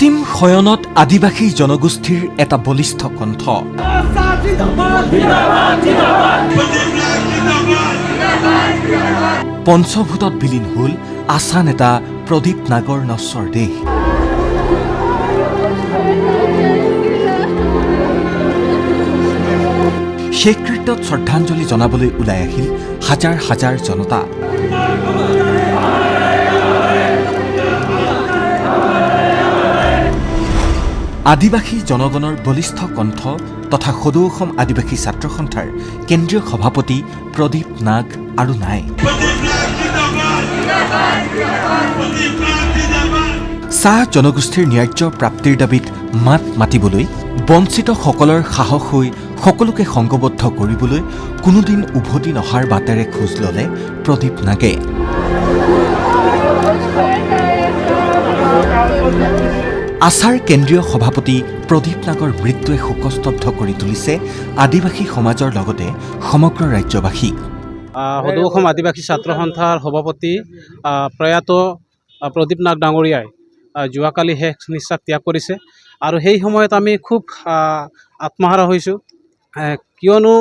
অন্তিম শয়নত আদিবাসী জনগোষ্ঠীৰ এটা বলিষ্ঠ কণ্ঠ। পঞ্চভূতত বিলীন হল আশা নেতা প্ৰদীপ নাগৰ নশ্বৰ দেহ। শেষকৃত্যত শ্ৰদ্ধাঞ্জলি জনাবলৈ ওলাই আহিল হাজাৰ হাজাৰ জনতা। আদিবাসী জনগণৰ বলিষ্ঠ কণ্ঠ তথা সদৌ অসম আদিবাসী ছাত্ৰ সন্থাৰ কেন্দ্ৰীয় সভাপতি প্ৰদীপ নাগ আৰু নাই। চাহ জনগোষ্ঠীৰ ন্যায্য প্ৰাপ্তিৰ দাবীত মাত মাতিবলৈ বঞ্চিতসকলৰ সাহস হৈ সকলোকে সংঘবদ্ধ কৰিবলৈ কোনোদিন উভতি নহাৰ বাটেৰে খোজ ল'লে প্ৰদীপ নাগে। আছাৰ কেন্দ্ৰীয় সভাপতি প্ৰদীপ নাগৰ মৃত্যুৱে শোকস্তব্ধ কৰি তুলিছে আদিবাসী সমাজৰ লগতে সমগ্ৰ ৰাজ্যবাসীক। সদৌ অসম আদিবাসী ছাত্ৰ সন্থাৰ সভাপতি প্ৰয়াত প্ৰদীপ নাগ ডাঙৰীয়াই যোৱাকালি শেষ নিশ্বাস ত্যাগ কৰিছে আৰু সেই সময়ত আমি খুব আত্মহাৰা হৈছোঁ, কিয়নো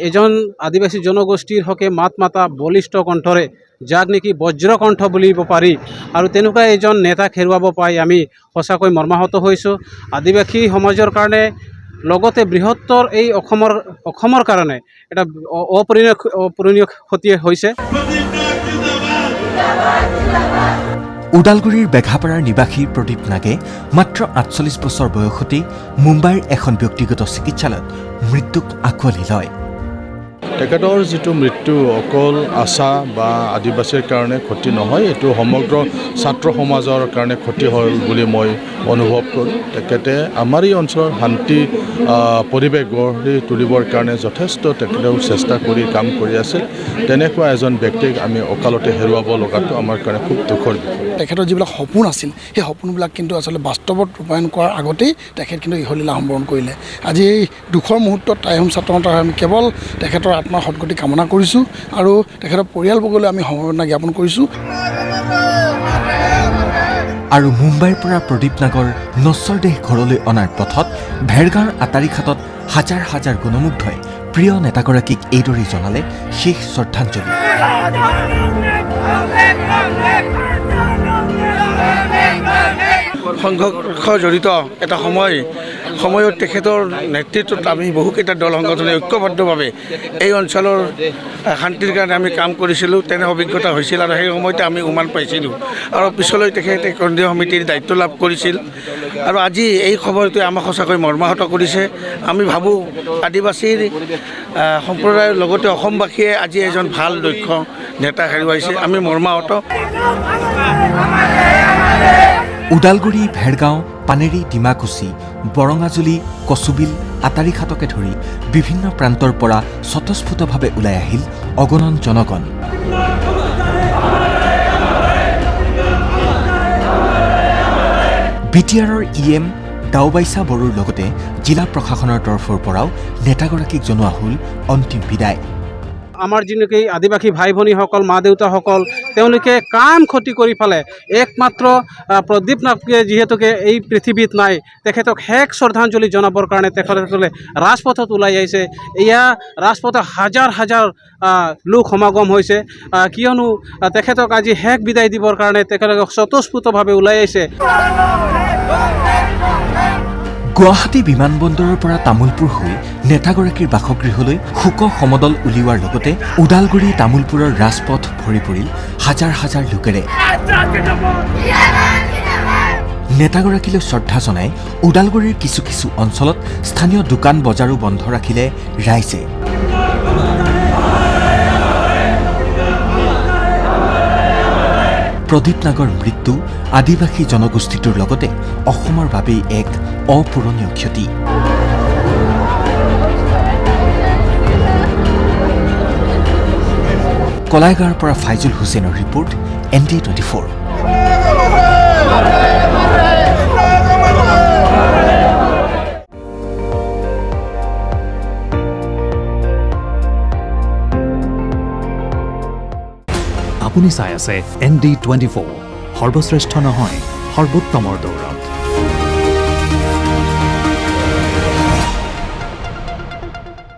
এজন আদিবাসী জনগোষ্ঠীৰ হকে মাত মাতা বলিষ্ঠ কণ্ঠৰে, যাক নেকি বজ্ৰকণ্ঠ বুলিব পাৰি, আৰু তেনেকুৱা এজন নেতাক হেৰুৱাব পাই আমি সঁচাকৈ মৰ্মাহত হৈছোঁ। আদিবাসী সমাজৰ কাৰণে লগতে বৃহত্তৰ এই অসমৰ কাৰণে এটা অপূৰণীয় ক্ষতি হৈছে। ওদালগুৰিৰ বেঘাপাৰাৰ নিবাসী প্ৰদীপ নাগে মাত্ৰ ৪৮ বছৰ বয়সতেই মুম্বাইৰ এখন ব্যক্তিগত চিকিৎসালয়ত মৃত্যুক আঁকোৱালি লয়। তেখেতৰ যিটো মৃত্যু অকল আশা বা আদিবাসীৰ কাৰণে ক্ষতি নহয়, এইটো সমগ্ৰ ছাত্ৰ সমাজৰ কাৰণে ক্ষতি হ'ল বুলি মই অনুভৱ কৰোঁ। তেখেতে আমাৰ এই অঞ্চলৰ শান্তি পৰিৱেশ গঢ়ি তুলিবৰ কাৰণে যথেষ্ট তেখেতেও চেষ্টা কৰি কাম কৰি আছিল। তেনেকুৱা এজন ব্যক্তিক আমি অকালতে হেৰুৱাব লগাটো আমাৰ কাৰণে খুব দুখৰ বিষয়। তেখেতৰ যিবিলাক সপোন আছিল সেই সপোনবিলাক কিন্তু আচলতে বাস্তৱত ৰূপায়ণ কৰাৰ আগতেই তেখেত কিন্তু ইহলীলা সম্বৰণ কৰিলে। আজি এই দুখৰ মুহূৰ্তত টাইহোম ছাত্ৰ সন্থাৰ আমি কেৱল তেখেতৰ আত্মাৰ সদগতি কামনা কৰিছোঁ আৰু তেখেতৰ পৰিয়ালবৰ্গলৈ আমি সমবেদনা জ্ঞাপন কৰিছোঁ। আৰু মুম্বাইৰ পৰা প্ৰদীপ নাগৰ নশ্বৰ দেহ ঘৰলৈ অনাৰ পথত ভেৰগাঁৱৰ আটাৰীঘাটত হাজাৰ হাজাৰ গণমুগ্ধই প্ৰিয় নেতাগৰাকীক এইদৰেই জনালে শেষ শ্ৰদ্ধাঞ্জলি। সংঘৰ্ষ জড়িত এটা সময়ত তেখেতৰ নেতৃত্বত আমি বহুকেইটা দল সংগঠনে ঐক্যবদ্ধভাৱে এই অঞ্চলৰ শান্তিৰ কাৰণে আমি কাম কৰিছিলোঁ। তেনে অভিজ্ঞতা হৈছিল আৰু সেই সময়তে আমি উমান পাইছিলোঁ আৰু পিছলৈ তেখেতে কেন্দ্ৰীয় সমিতিৰ দায়িত্ব লাভ কৰিছিল। আৰু আজি এই খবৰটোৱে আমাক সঁচাকৈ মৰ্মাহত কৰিছে। আমি ভাবোঁ আদিবাসীৰ সম্প্ৰদায়ৰ লগতে অসমবাসীয়ে আজি এজন ভাল দক্ষ নেতা হেৰুৱাইছে। আমি মৰ্মাহত। ওদালগুৰি, ভেৰগাঁও, পানেৰী, ডিমাকুচি, বৰঙাজুলি, কচুবিল, আটাৰীঘাটকে ধৰি বিভিন্ন প্ৰান্তৰ পৰা স্বতঃস্ফূৰ্তভাৱে ওলাই আহিল অগণন জনগণ। বিটিআৰৰ EM দাওবাইচা বড়োৰ লগতে জিলা প্ৰশাসনৰ তৰফৰ পৰাও নেতাগৰাকীক জনোৱা হ'ল অন্তিম বিদায়। আমাৰ যিনেকি আদিবাসী ভাই ভনীসকল, মা দেউতাসকল, তেওঁলোকে কাম ক্ষতি কৰি পেলাই একমাত্ৰ প্ৰদীপ নাগে যিহেতুকে এই পৃথিৱীত নাই, তেখেতক শেষ শ্ৰদ্ধাঞ্জলি জনাবৰ কাৰণে তেখেতসকলে ৰাজপথত ওলাই আহিছে। এয়া ৰাজপথত হাজাৰ হাজাৰ লোক সমাগম হৈছে, কিয়নো তেখেতক আজি শেষ বিদায় দিবৰ কাৰণে তেখেতলোকে স্বতঃস্ফূৰ্তভাৱে ওলাই আহিছে। গুৱাহাটী বিমানবন্দৰৰ পৰা তামোলপুৰ হৈ নেতাগৰাকীৰ বাসগৃহলৈ শোক সমদল উলিওৱাৰ লগতে ওদালগুৰি, তামোলপুৰৰ ৰাজপথ ভৰি পৰিল হাজাৰ হাজাৰ লোকেৰে। নেতাগৰাকীলৈ শ্ৰদ্ধা জনাই ওদালগুৰিৰ কিছু কিছু অঞ্চলত স্থানীয় দোকান বজাৰো বন্ধ ৰাখিলে ৰাইজে। প্ৰদীপ নাগৰ মৃত্যু আদিবাসী জনগোষ্ঠীটোৰ লগতে অসমৰ বাবেই এক অপূৰণীয় ক্ষতি। কলাইগাঁৱৰ পৰা ফাইজুল হুছেইনৰ ৰিপৰ্ট, ND24। আপুনি চাই আছে ND24, সৰ্বশ্ৰেষ্ঠ নহয়, সৰ্বোত্তমৰ দৌৰত।